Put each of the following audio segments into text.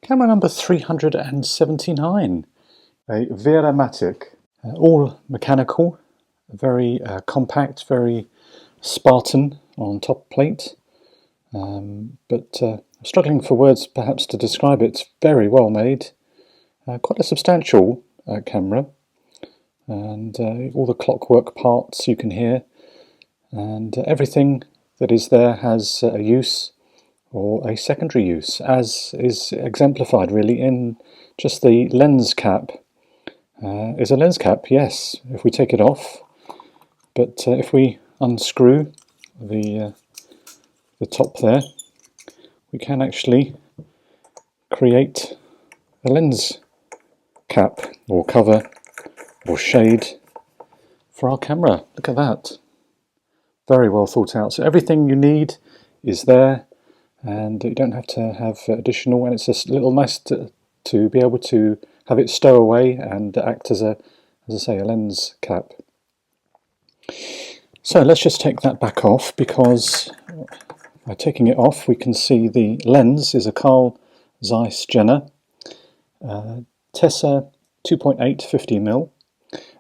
Camera number 379, a Werra Matic, all mechanical, very compact, very Spartan on top plate, but struggling for words perhaps to describe it. It's very well made, quite a substantial camera, and all the clockwork parts you can hear, and everything that is there has a use or a secondary use, as is exemplified really in just the lens cap. Is a lens cap, yes, if we take it off, but if we unscrew the top there, we can actually create a lens cap or cover or shade for our camera. Look at that, very well thought out. So everything you need is there, and you don't have to have additional, and it's just a little nice to be able to have it stow away and act as I say, a lens cap. So let's just take that back off, because by taking it off we can see the lens is a Carl Zeiss Jenner Tessa 2.8 50mm.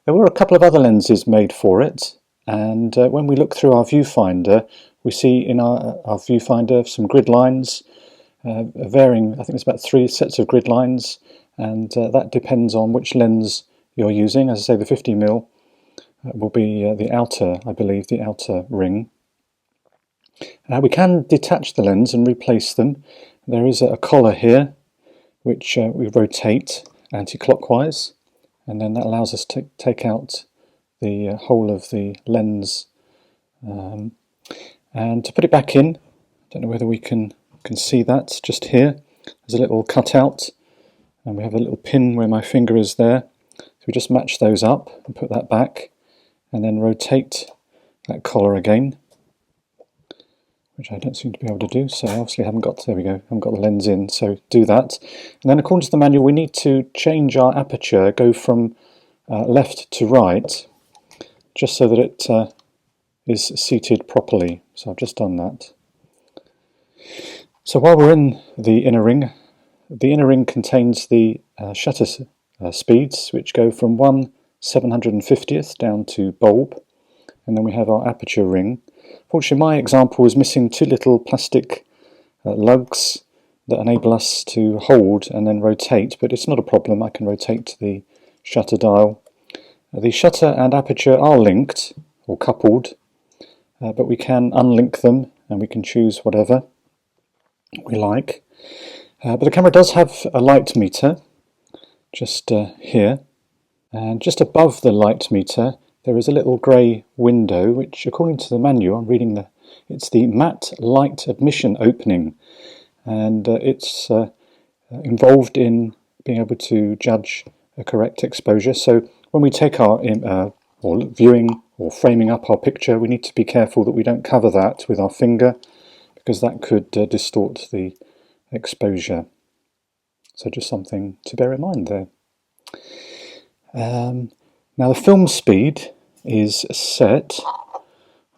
There were a couple of other lenses made for it, and when we look through our viewfinder, we see in our viewfinder some grid lines, varying. I think it's about 3 sets of grid lines, and that depends on which lens you're using. As I say, the 50mm will be the outer, I believe, the outer ring. We can detach the lens and replace them. There is a collar here, which we rotate anti-clockwise, and then that allows us to take out the whole of the lens. And to put it back in, I don't know whether we can see that just here. There's a little cutout, and we have a little pin where my finger is there. So we just match those up and put that back, and then rotate that collar again, which I don't seem to be able to do. So obviously I haven't got, there we go, I haven't got the lens in, so do that. And then according to the manual, we need to change our aperture, go from left to right, just so that it is seated properly. So I've just done that. So while we're in the inner ring contains the shutter speeds, which go from 1/750th down to bulb, and then we have our aperture ring. Fortunately, my example was missing 2 little plastic lugs that enable us to hold and then rotate, but it's not a problem. I can rotate the shutter dial. The shutter and aperture are linked or coupled, but we can unlink them and we can choose whatever we like. But the camera does have a light meter just here, and just above the light meter there is a little grey window, which according to the manual, I'm reading it's the matte light admission opening, and it's involved in being able to judge a correct exposure. So when we take our or viewing or framing up our picture, we need to be careful that we don't cover that with our finger, because that could distort the exposure. So just something to bear in mind there. Now the film speed is set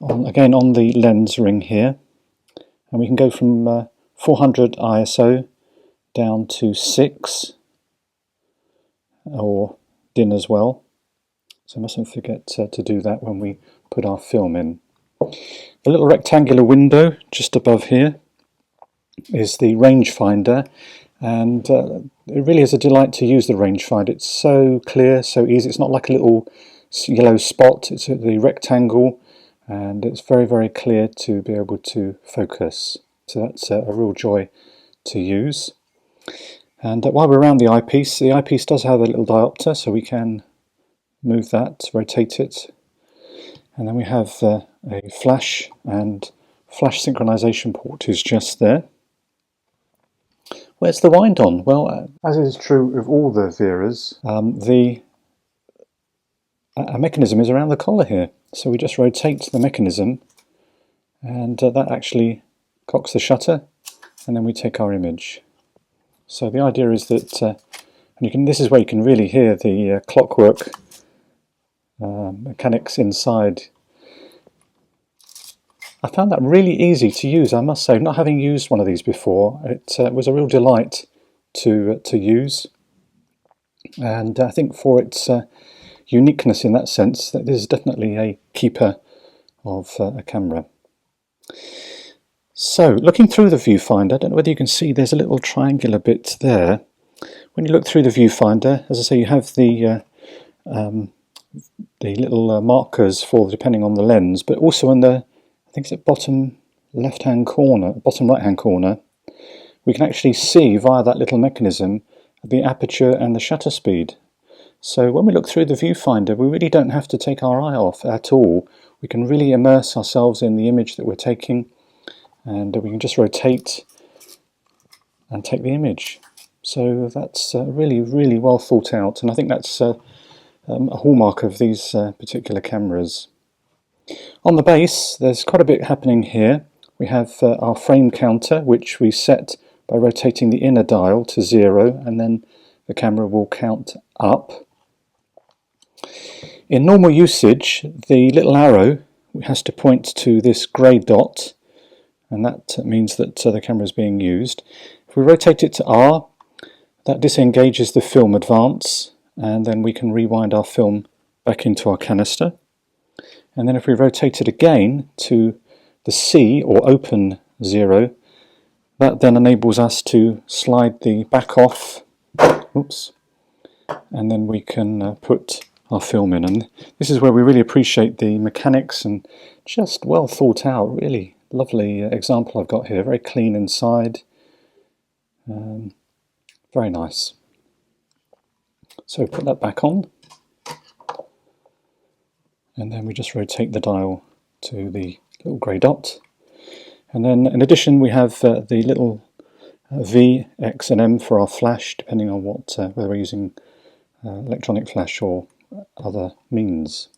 again on the lens ring here, and we can go from 400 ISO down to 6, or DIN as well. So mustn't forget to do that when we put our film in. The little rectangular window just above here is the rangefinder, and it really is a delight to use the rangefinder. It's so clear, so easy. It's not like a little yellow spot. It's the rectangle, and it's very, very clear to be able to focus. So that's a real joy to use. And while we're around the eyepiece does have a little diopter, so we can move that, rotate it, and then we have a flash and flash synchronization port is just there. Where's the wind on? Well, as is true of all the Werras, the mechanism is around the collar here. So we just rotate the mechanism, and that actually cocks the shutter, and then we take our image. So the idea is that, and this is where you can really hear the clockwork mechanics inside. I found that really easy to use, I must say. Not having used one of these before, it was a real delight to use, and I think for its uniqueness in that sense, that this is definitely a keeper of a camera. So looking through the viewfinder, I don't know whether you can see there's a little triangular bit there. When you look through the viewfinder, as I say, you have the little markers for depending on the lens, but also in the, I think it's at bottom left-hand corner, bottom right-hand corner, we can actually see via that little mechanism the aperture and the shutter speed. So when we look through the viewfinder, we really don't have to take our eye off at all. We can really immerse ourselves in the image that we're taking, and we can just rotate and take the image. So that's really, really well thought out, and I think that's a hallmark of these particular cameras. On the base, there's quite a bit happening here. We have our frame counter, which we set by rotating the inner dial to 0, and then the camera will count up. In normal usage, the little arrow has to point to this grey dot, and that means that the camera is being used. If we rotate it to R, that disengages the film advance, and then we can rewind our film back into our canister. And then if we rotate it again to the C, or open 0, that then enables us to slide the back off, oops, and then we can put our film in. And this is where we really appreciate the mechanics, and just well thought out, really lovely example I've got here, very clean inside, very nice. So put that back on, and then we just rotate the dial to the little grey dot, and then in addition we have the little V, X and M for our flash, depending on what whether we're using electronic flash or other means.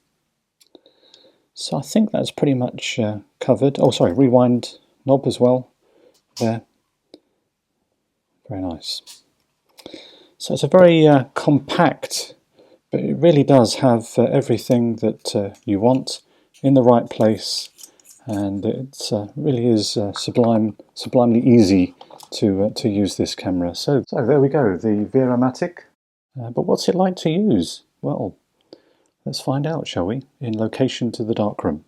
So I think that's pretty much covered. Oh sorry, rewind knob as well there, very nice. So it's a very compact, but it really does have everything that you want in the right place, and it really is sublimely easy to use this camera. So there we go, the Werra Matic. But what's it like to use? Well, let's find out, shall we, in Location to the Darkroom.